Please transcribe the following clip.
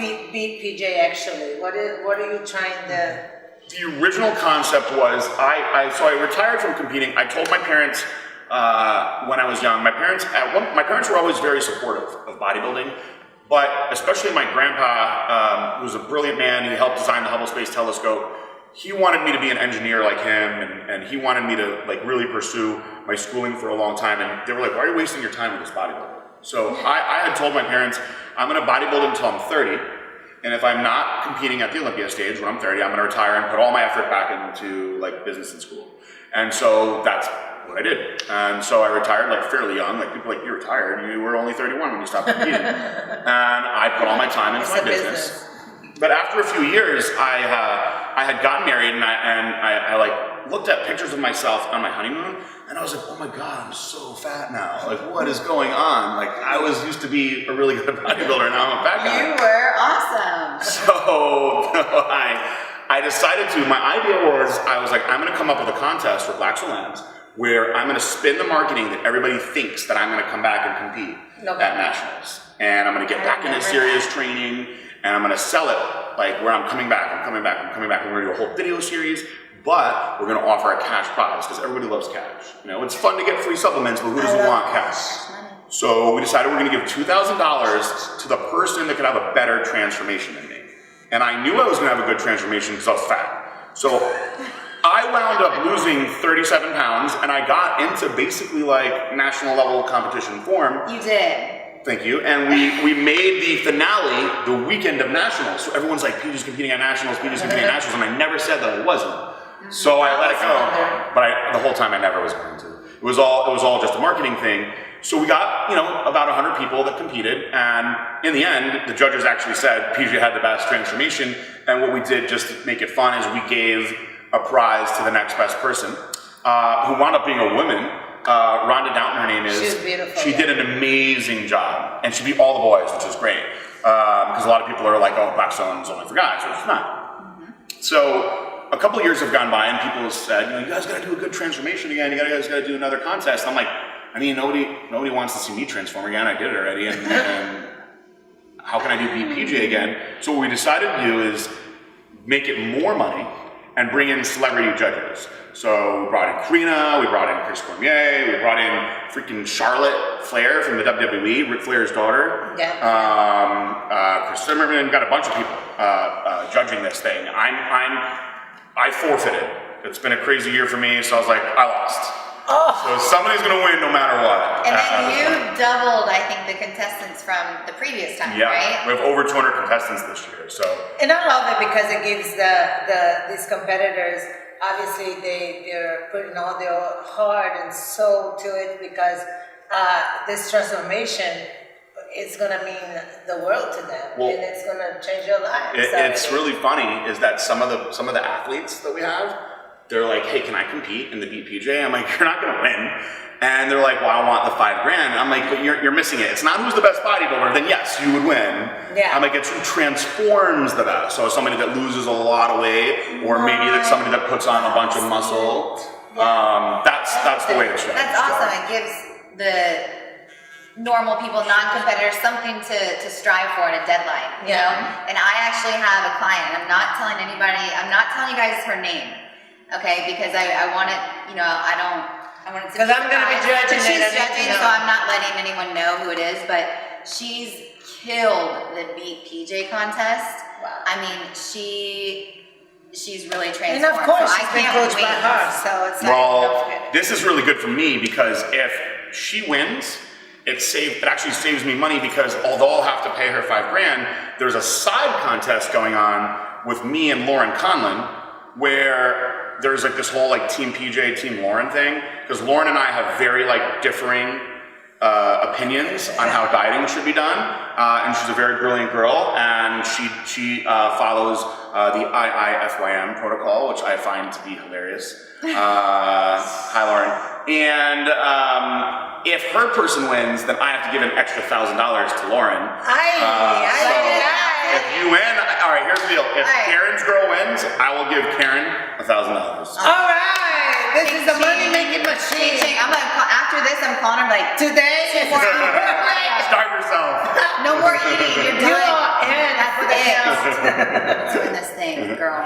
Beat PJ actually? What are you trying to? The original concept was so I retired from competing. I told my parents when I was young. My parents were always very supportive of bodybuilding, but especially my grandpa, who was a brilliant man. He helped design the Hubble Space Telescope. He wanted me to be an engineer like him, and he wanted me to like really pursue my schooling for a long time. And they were like, "Why are you wasting your time with this bodybuilding?" So I had told my parents, "I'm going to bodybuild until I'm 30." And if I'm not competing at the Olympia stage when I'm 30, I'm going to retire and put all my effort back into like business and school. And so that's what I did. And so I retired like fairly young. Like people are like, "You retired? You were only 31 when you stopped competing." And I put all my time into my business. But after a few years, I had gotten married, and I like looked at pictures of myself on my honeymoon, and I was like, "Oh my God, I'm so fat now. Like, what is going on?" Like, I was used to be a really good bodybuilder, and now I'm a fat guy. You were awesome. So I decided to. My idea was, I was like, I'm going to come up with a contest for Black Solans where I'm going to spin the marketing that everybody thinks that I'm going to come back and compete at nationals, and I'm going to get back into serious training, and I'm going to sell it like where I'm coming back. We're going to do a whole video series. But we're going to offer a cash prize because everybody loves cash. You know, it's fun to get free supplements, but who doesn't want cash? So we decided we're going to give $2,000 to the person that could have a better transformation than me. And I knew I was going to have a good transformation because I was fat. So I wound up losing 37 pounds, and I got into basically like national level competition form. You did. Thank you. And we made the finale the weekend of nationals. So everyone's like, "PJ's competing at nationals, PJ's competing at nationals," and I never said that I wasn't. So I let it go, but the whole time I never was going to. It was all just a marketing thing. So we got, about 100 people that competed, and in the end, the judges actually said PJ had the best transformation, and what we did just to make it fun is we gave a prize to the next best person, who wound up being a woman. Rhonda Downton, her name is. She was beautiful. She did an amazing job, and she beat all the boys, which was great, because a lot of people are like, "Oh, Black Zone's only for guys," which it's not. So a couple of years have gone by, and people have said, "You guys got to do a good transformation again. You guys got to do another contest." I'm like, nobody wants to see me transform again. I did it already, and how can I do Beat PJ again? So what we decided to do is make it more money and bring in celebrity judges. So we brought in Karina, we brought in Chris Cormier, we brought in freaking Charlotte Flair from the WWE, Ric Flair's daughter. Chris Zimmerman, got a bunch of people judging this thing. I forfeited. It's been a crazy year for me, so I was like, I lost. So somebody's gonna win no matter what. And then you doubled, I think, the contestants from the previous time, right? We have over 200 contestants this year, so. And I love it because it gives these competitors, obviously they're putting all their heart and soul to it, because this transformation is going to mean the world to them, and it's going to change your life. It's really funny is that some of the athletes that we have, they're like, "Hey, can I compete in the Beat PJ?" I'm like, "You're not going to win." And they're like, "Well, I want the $5,000. I'm like, "But you're missing it. It's not who's the best bodybuilder. Then yes, you would win." Yeah. I'm like, "It's who transforms the best." So somebody that loses a lot of weight, or maybe that's somebody that puts on a bunch of muscle. That's the way to show. That's awesome. It gives the normal people, non-competitors, something to strive for in a deadline, you know? And I actually have a client, and I'm not telling you guys her name, okay? Because I want it, I want it to be, because I'm going to be judging. She's judging, so I'm not letting anyone know who it is, but she's killed the Beat PJ contest. Wow. I mean, she's really transformed. And of course, so she's been coached by her, so it's like, don't forget it. This is really good for me, because if she wins, it actually saves me money, because although I'll have to pay her $5,000, there's a side contest going on with me and Lauren Conlon, where there's like this whole like Team PJ, Team Lauren thing, because Lauren and I have very like differing opinions on how dieting should be done, and she's a very brilliant girl, and she follows the IIFYM protocol, which I find to be hilarious. Hi, Lauren. And if her person wins, then I have to give an extra $1,000 to Lauren. If you win, all right, here's the deal. If Karen's girl wins, I will give Karen $1,000. All right, this is a money-making machine. After this, I'm calling her like, today. Start yourself. no more eating. You're done. And That's what they Doing this thing, girl.